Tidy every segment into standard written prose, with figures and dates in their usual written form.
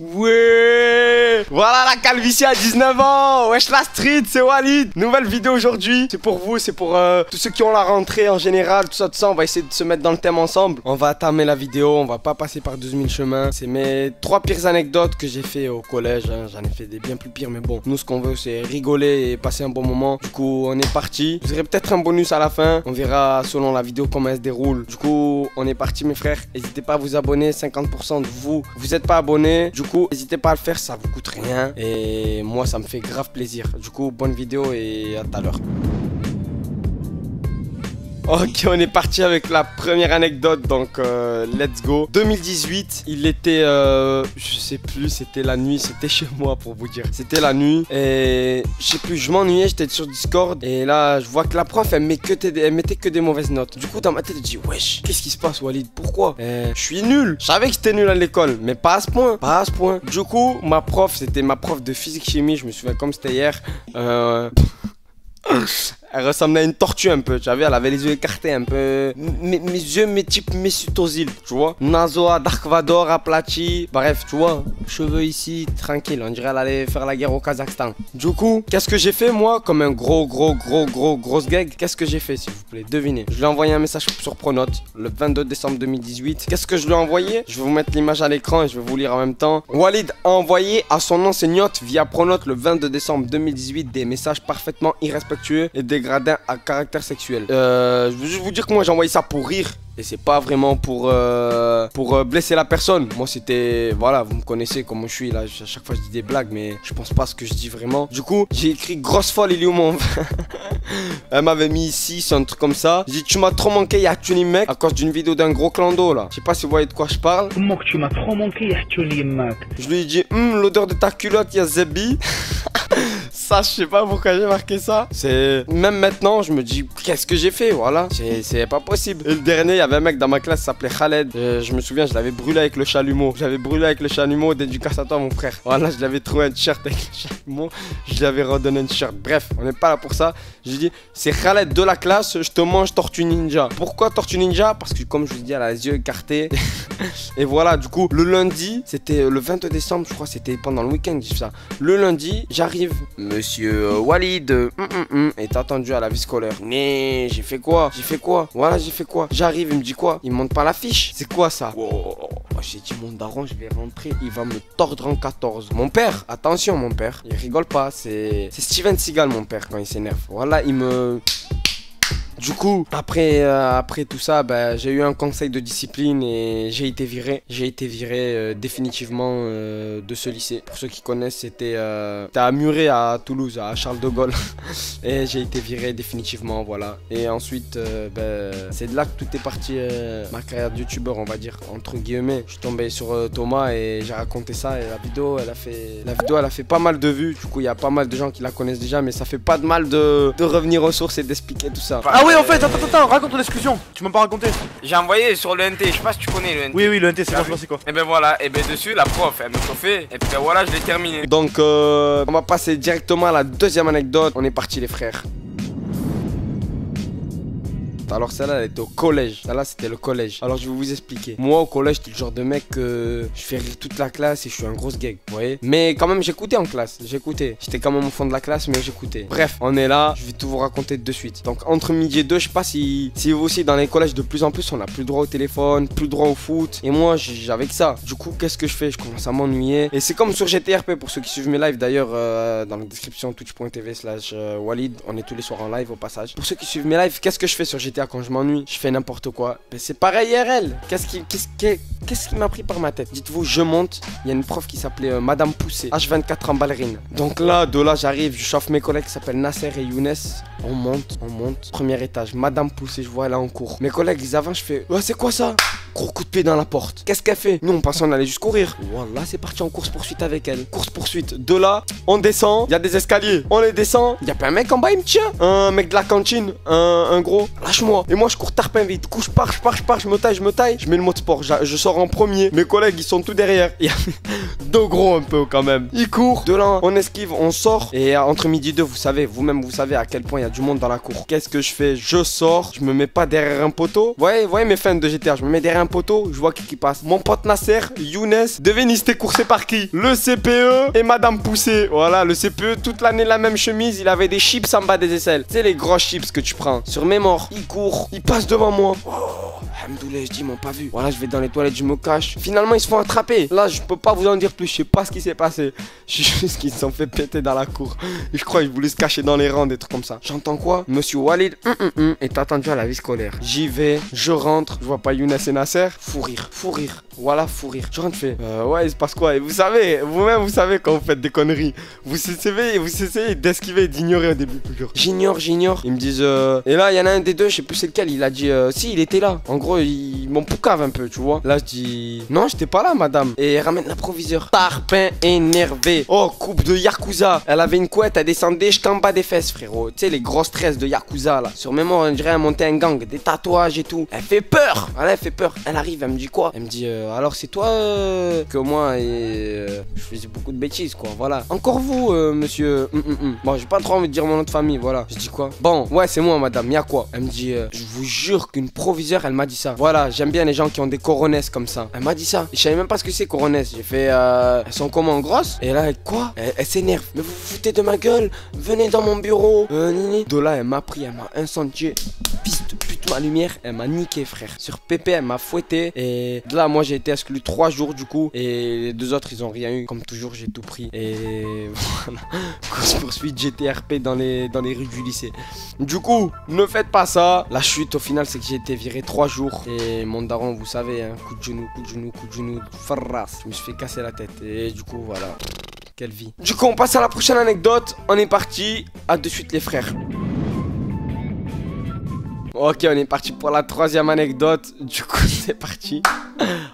Ouais. Voilà la calvitie à 19 ans. Wesh la street, c'est Walid. Nouvelle vidéo aujourd'hui. C'est pour vous, c'est pour tous ceux qui ont la rentrée en général. Tout ça. On va essayer de se mettre dans le thème ensemble. On va entamer la vidéo, on va pas passer par 12 000 chemins. C'est mes 3 pires anecdotes que j'ai fait au collège, hein. J'en ai fait des bien plus pires, mais bon. Nous ce qu'on veut c'est rigoler et passer un bon moment. Du coup on est parti. Vous aurez peut-être un bonus à la fin. On verra selon la vidéo comment elle se déroule. Du coup on est parti mes frères. N'hésitez pas à vous abonner. 50% de vous n'êtes pas abonnés. Du coup n'hésitez pas à le faire, ça vous coûte rien. Et moi ça me fait grave plaisir. Du coup bonne vidéo et à tout à l'heure. Ok, on est parti avec la première anecdote, donc let's go. 2018, il était, je sais plus, c'était la nuit, c'était chez moi pour vous dire. C'était la nuit et je sais plus, je m'ennuyais, j'étais sur Discord et là je vois que la prof elle mettait que des mauvaises notes. Du coup dans ma tête je dis wesh, qu'est-ce qui se passe Walid, pourquoi? Je suis nul, je savais que j'étais nul à l'école, mais pas à ce point, pas à ce point. Du coup ma prof, c'était ma prof de physique chimie, je me souviens comme c'était hier. Elle ressemblait à une tortue un peu, tu vois, elle avait les yeux écartés un peu. Mes yeux, mes types Mesut Ozil, tu vois. Nazoa, Dark Vador, aplati. Bref, tu vois, cheveux ici, tranquille. On dirait elle allait faire la guerre au Kazakhstan. Du coup, qu'est-ce que j'ai fait moi, comme un grosse gag? Qu'est-ce que j'ai fait, s'il vous plaît? Devinez. Je lui ai envoyé un message sur Pronote le 22 décembre 2018. Qu'est-ce que je lui ai envoyé? Je vais vous mettre l'image à l'écran et je vais vous lire en même temps. Walid a envoyé à son enseignante via Pronote le 22 décembre 2018 des messages parfaitement irrespectueux et dégradants à caractère sexuel. Je veux juste vous dire que moi j'ai envoyé ça pour rire. Et c'est pas vraiment pour blesser la personne. Moi c'était, voilà, vous me connaissez comment je suis là. À chaque fois je dis des blagues mais je pense pas à ce que je dis vraiment. Du coup j'ai écrit grosse folle il est où mon... Elle m'avait mis ici, c'est un truc comme ça. J'ai dit tu m'as trop manqué Yahtouni mec à cause d'une vidéo d'un gros clando là. Je sais pas si vous voyez de quoi je parle. Comment que tu m'as trop manqué Yahtouni mec. Je lui ai dit l'odeur de ta culotte y'a Zebi. Ça, je sais pas pourquoi j'ai marqué ça. C'est même maintenant, je me dis qu'est-ce que j'ai fait, voilà. C'est pas possible. Et le dernier, il y avait un mec dans ma classe qui s'appelait Khaled. Je me souviens, je l'avais brûlé avec le chalumeau. J'avais brûlé avec le chalumeau dédicace à toi, mon frère. Voilà, je l'avais trouvé un t-shirt avec le chalumeau. Je lui avais redonné un t-shirt. Bref, on n'est pas là pour ça. J'ai dit, c'est Khaled de la classe, je te mange Tortue Ninja. Pourquoi Tortue Ninja? Parce que comme je vous dis, elle a les yeux écartés. Et voilà, du coup, le lundi, c'était le 22 décembre, je crois, c'était pendant le week-end, je dis ça. Le lundi, j'arrive. Monsieur Walid est attendu à la vie scolaire. Mais j'ai fait quoi? Voilà, j'ai fait quoi? J'arrive, il me dit quoi? Il monte pas la fiche. C'est quoi ça? Wow. J'ai dit mon daron, je vais rentrer, il va me tordre en 14. Mon père, attention mon père, il rigole pas, c'est Steven Seagal mon père quand il s'énerve. Voilà, il me... Du coup, après tout ça, bah, j'ai eu un conseil de discipline et j'ai été viré. J'ai été viré définitivement de ce lycée. Pour ceux qui connaissent, c'était à Muret à Toulouse, à Charles de Gaulle. Et j'ai été viré définitivement, voilà. Et ensuite, c'est de là que tout est parti, ma carrière de youtubeur, on va dire, entre guillemets. Je suis tombé sur Thomas et j'ai raconté ça et la vidéo, elle a fait pas mal de vues. Du coup, il y a pas mal de gens qui la connaissent déjà, mais ça fait pas de mal de revenir aux sources et d'expliquer tout ça. Ah oui, en fait, attends, raconte ton exclusion. Tu m'as pas raconté. J'ai envoyé sur le NT, je sais pas si tu connais le NT. Oui, le NT, c'est quoi, c'est quoi? Et ben voilà, et ben dessus, la prof, elle me chauffait. Et puis ben voilà, je l'ai terminé. Donc, on va passer directement à la deuxième anecdote. On est parti, les frères. Alors celle-là elle était au collège. Celle-là c'était le collège. Alors je vais vous expliquer. Moi au collège j'étais le genre de mec que je fais rire toute la classe et je suis un gros gag. Vous voyez? Mais quand même j'écoutais en classe. J'écoutais. J'étais quand même au fond de la classe mais j'écoutais. Bref, on est là. Je vais tout vous raconter de suite. Donc entre midi et deux, je sais pas si vous aussi dans les collèges de plus en plus on a plus le droit au téléphone, plus le droit au foot. Et moi j'avais que ça. Du coup qu'est-ce que je fais? Je commence à m'ennuyer. Et c'est comme sur GTRP pour ceux qui suivent mes lives d'ailleurs dans la description twitch.tv/Walid. On est tous les soirs en live au passage. Pour ceux qui suivent mes lives, qu'est-ce que je fais sur GTA? Quand je m'ennuie, je fais n'importe quoi. Mais c'est pareil IRL. Qu'est-ce qui m'a pris par ma tête? Dites-vous, je monte. Il y a une prof qui s'appelait Madame Poussé, H24 en ballerine. Donc là, de là, j'arrive, je chauffe mes collègues qui s'appellent Nasser et Younes. On monte. Premier étage. Madame Poussé, je vois elle est en cours. Mes collègues, ils avancent, je fais, ouais, c'est quoi ça? Gros coup de pied dans la porte. Qu'est-ce qu'elle fait? Nous, on pensait on allait juste courir. Voilà, c'est parti en course-poursuite avec elle. Course-poursuite. De là, on descend. Il y a des escaliers. On les descend. Il y a pas un mec en bas, il me tient. Un mec de la cantine. Un gros. Lâche-moi. Et moi, je cours tarpin vite. Du coup, je pars. Je me taille. Je mets le mode sport. Je sors en premier. Mes collègues, ils sont tout derrière. Il y a deux gros un peu quand même. Ils courent. De là, on esquive, on sort. Et entre midi et deux, vous savez, vous-même, vous savez à quel point il y a du monde dans la cour. Qu'est-ce que je fais? Je sors. Je me mets pas derrière un poteau. Vous voyez mes fans de GTA. Je me mets derrière un poteau, je vois qui passe. Mon pote Nasser, Younes, devine il s'était coursé par qui? Le CPE et Madame Poussé. Voilà, le CPE, toute l'année la même chemise, il avait des chips en bas des aisselles. Tu sais, les grosses chips que tu prends. Sur mes morts, il court, il passe devant moi. Oh, Hamdoullah, je dis, ils m'ont pas vu. Voilà, je vais dans les toilettes, je me cache. Finalement, ils se font attraper. Là, je peux pas vous en dire plus, je sais pas ce qui s'est passé. Je sais juste qu'ils se sont fait péter dans la cour. Et je crois qu'ils voulaient se cacher dans les rangs, des trucs comme ça. J'entends quoi? Monsieur Walid est attendu à la vie scolaire. J'y vais, je rentre, je vois pas Younes et Nasser. Fou rire, fou rire. Voilà, fou rire. Je rentre, fait. Ouais, il se passe quoi? Et vous savez, vous-même, vous savez quand vous faites des conneries. Vous essayez d'esquiver et d'ignorer au début, toujours. J'ignore. Ils me disent. Et là, il y en a un des deux, je sais plus c'est lequel. Il a dit. Si, il était là. En gros, ils m'ont poucave un peu, tu vois. Là, je dis. Non, j'étais pas là, madame. Et elle ramène l'approviseur. Tarpin énervé. Oh, coupe de Yakuza. Elle avait une couette, elle descendait jusqu'en bas des fesses, frérot. Tu sais, les grosses tresses de Yakuza, là. Sur mes morts, on dirait elle montait un gang. Des tatouages et tout. Elle fait peur. Voilà, elle fait peur. Elle arrive, elle me dit quoi? Elle me dit. Alors, c'est toi que moi, je faisais beaucoup de bêtises, quoi. Voilà. Encore vous, monsieur. Bon, j'ai pas trop envie de dire mon nom de famille, voilà. Je dis quoi? Bon, ouais, c'est moi, madame. Y'a quoi? Elle me dit. Je vous jure qu'une proviseure, elle m'a dit ça. Voilà, j'aime bien les gens qui ont des coronesses comme ça. Elle m'a dit ça. Et je savais même pas ce que c'est coronesses. J'ai fait. Elles sont comment, grosses? Et là, quoi? Elle s'énerve. Mais vous vous foutez de ma gueule? Venez dans mon bureau. De là, elle m'a pris, elle m'a incendié. Fils de pute, ma lumière, elle m'a niqué, frère. Sur Pépé, elle m'a fouetté. Et de là, moi, j'ai été exclu 3 jours, du coup. Et les deux autres, ils ont rien eu. Comme toujours, j'ai tout pris. Et voilà. Course poursuite, GTRP dans les rues du lycée. Du coup, ne faites pas ça. La chute, au final, c'est que j'ai été viré 3 jours. Et mon daron, vous savez, hein, coup de genou, farras. Je me suis fait casser la tête. Et du coup, voilà. Quelle vie. Du coup, on passe à la prochaine anecdote. On est parti. À de suite, les frères. Ok, on est parti pour la 3e anecdote. Du coup, c'est parti.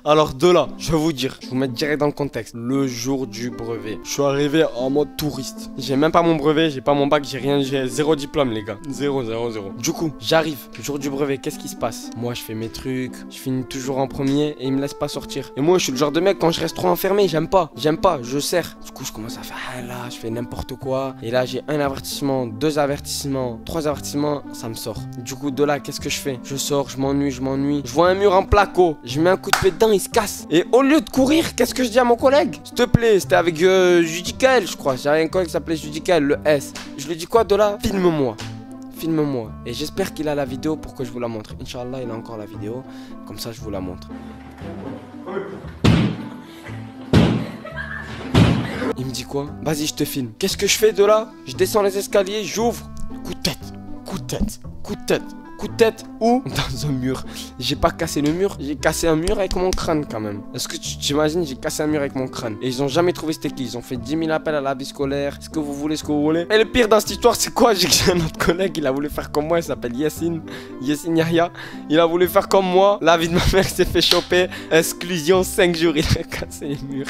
Alors de là, je vais vous dire, je vais vous mettre direct dans le contexte. Le jour du brevet, je suis arrivé en mode touriste. J'ai même pas mon brevet, j'ai pas mon bac, j'ai rien, j'ai 0 diplôme les gars. 0. Du coup, j'arrive, le jour du brevet, qu'est-ce qui se passe? Moi je fais mes trucs, je finis toujours en premier et ils me laissent pas sortir. Et moi je suis le genre de mec, quand je reste trop enfermé, j'aime pas, je serre. Du coup je commence à faire, ah là, je fais n'importe quoi. Et là j'ai un avertissement, 2 avertissements, 3 avertissements, ça me sort. Du coup de là, qu'est-ce que je fais? Je sors, je m'ennuie. Je vois un mur en placo, je mets un coup de pied dedans, il se casse. Et au lieu de courir, qu'est-ce que je dis à mon collègue? S'il te plaît, c'était avec Judicael, je crois. J'avais un collègue qui s'appelait Judicael, le S. Je lui dis quoi de là? Filme-moi. Et j'espère qu'il a la vidéo pour que je vous la montre. Inch'Allah, il a encore la vidéo. Comme ça, je vous la montre. Il me dit quoi? Vas-y, je te filme. Qu'est-ce que je fais de là? Je descends les escaliers, j'ouvre. Coup de tête où? Dans un mur. J'ai pas cassé le mur, j'ai cassé un mur avec mon crâne quand même. Est-ce que tu t'imagines? J'ai cassé un mur avec mon crâne. Et ils ont jamais trouvé c'était qui. Ils ont fait 10 000 appels à la vie scolaire. Ce que vous voulez. Et le pire dans cette histoire, c'est quoi? J'ai un autre collègue, il a voulu faire comme moi. Il s'appelle Yassine Yahya. Il a voulu faire comme moi. La vie de ma mère s'est fait choper. Exclusion 5 jours. Il a cassé les murs.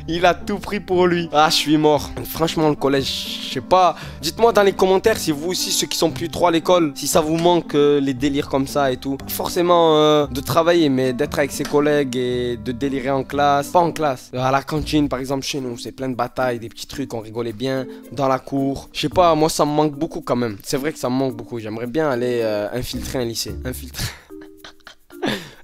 Il a tout pris pour lui. Ah, je suis mort. Franchement, le collège, je sais pas. Dites-moi dans les commentaires si vous aussi, ceux qui sont plus trop à l'école, si ça vous manque les délires comme ça et tout. Pas forcément de travailler, mais d'être avec ses collègues et de délirer en classe. Pas en classe. À la cantine, par exemple, chez nous, c'est plein de batailles, des petits trucs, on rigolait bien. Dans la cour. Je sais pas, moi ça me manque beaucoup quand même. C'est vrai que ça me manque beaucoup. J'aimerais bien aller infiltrer un lycée.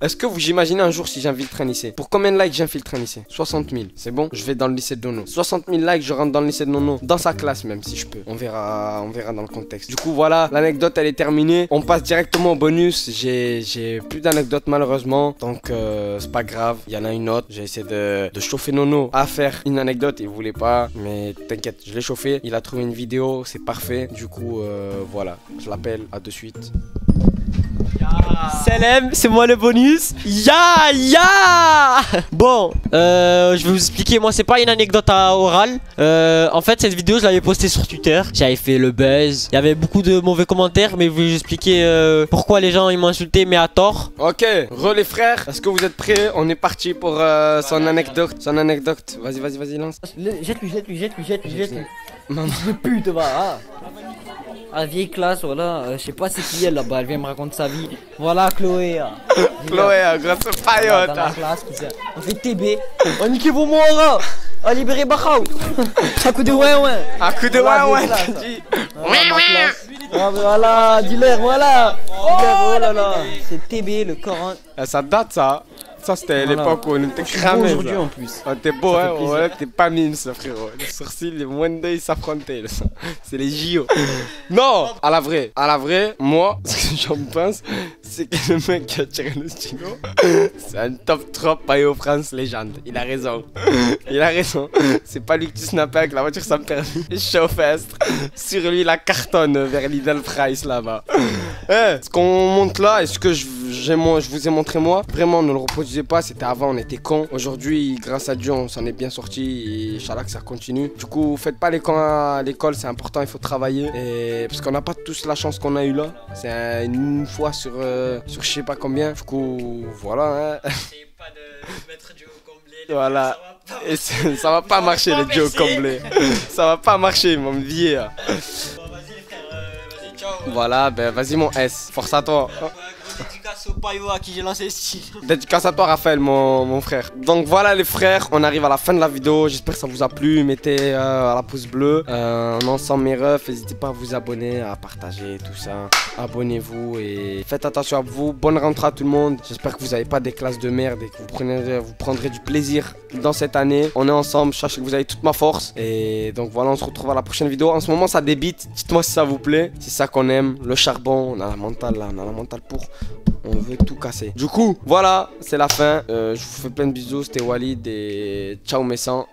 Est-ce que vous imaginez un jour si j'infiltre un lycée? Pour combien de likes j'infiltre un lycée? 60 000, c'est bon? Je vais dans le lycée de Nono. 60 000 likes, je rentre dans le lycée de Nono. Dans sa classe même, si je peux. On verra dans le contexte. Du coup, voilà, l'anecdote, elle est terminée. On passe directement au bonus. J'ai plus d'anecdotes malheureusement. Donc, c'est pas grave. Il y en a une autre. J'ai essayé de chauffer Nono à faire une anecdote. Il voulait pas. Mais t'inquiète, je l'ai chauffé. Il a trouvé une vidéo. C'est parfait. Du coup, voilà. Je l'appelle. À de suite. Salam, c'est moi le bonus. Bon, je vais vous expliquer. Moi, c'est pas une anecdote orale. En fait, cette vidéo, je l'avais postée sur Twitter. J'avais fait le buzz. Il y avait beaucoup de mauvais commentaires, mais je vais vous expliquer pourquoi les gens ils m'ont insulté, mais à tort. Ok, les frères, est-ce que vous êtes prêts? On est parti pour son anecdote. Vas-y, lance. Jette-lui. Maman de pute, va. À la vieille classe, voilà. Je sais pas c'est qui elle là-bas. Elle vient me raconter sa vie. Voilà, Chloé. Chloé, grosse paillote. Dans la classe, on fait TB. On nique vos morts. On libère Bachaou. Un coup de ouais. T'as dit. Voilà, dealer, voilà. Oh là là. C'est TB, le Coran. Ça date ça. Ça, c'était Voilà. l'époque où on était Je suis beau cramés. aujourd'hui ça. en plus. Ah, t'es beau, Ça hein? fait plaisir. Ouais, t'es pas mine, ça, frérot. Les sourcils, les moins d'œil s'affrontaient. là. C'est les JO. Non, à la vraie, moi, ce que j'en pense, c'est que le mec qui a tiré le stylo, c'est un top trop Maillot France légende. Il a raison. Il a raison. C'est pas lui que tu snappais avec la voiture sans permis. Chauffestre. Sur lui, la cartonne vers Lidl Price là-bas. Ce qu'on monte là, et ce que je vous ai montré moi, vraiment ne le reproduisez pas. C'était avant, on était cons. Aujourd'hui, grâce à Dieu, on s'en est bien sorti et Inch'Allah que ça continue. Du coup, faites pas les cons à l'école, c'est important, il faut travailler. Et parce qu'on n'a pas tous la chance qu'on a eu là. C'est une fois sur je sais pas combien. Du coup, voilà. Hein. Essayez pas de mettre du haut comblé. Voilà. Et ça va pas marcher les duos comblés. Ça va pas marcher mon vieux. Bon, vas-y les frères, vas-y, ciao. Voilà, ben vas-y mon S, force à toi. Gros dédicace au paillot à qui j'ai lancé le style. Dédicace à toi Raphaël mon frère. Donc voilà les frères, on arrive à la fin de la vidéo. J'espère que ça vous a plu. Mettez à la pouce bleu. On est ensemble mes refs. N'hésitez pas à vous abonner, à partager tout ça. Abonnez-vous et faites attention à vous. Bonne rentrée à tout le monde. J'espère que vous n'avez pas des classes de merde et que vous prendrez du plaisir dans cette année. On est ensemble, sachez que vous avez toute ma force. Et donc voilà, on se retrouve à la prochaine vidéo. En ce moment ça débite. Dites-moi si ça vous plaît. C'est ça qu'on aime. Le charbon, on a la mentale là, on a la mentale pour. On veut tout casser. Du coup, voilà, c'est la fin. Je vous fais plein de bisous. C'était Walid et ciao mes sangs.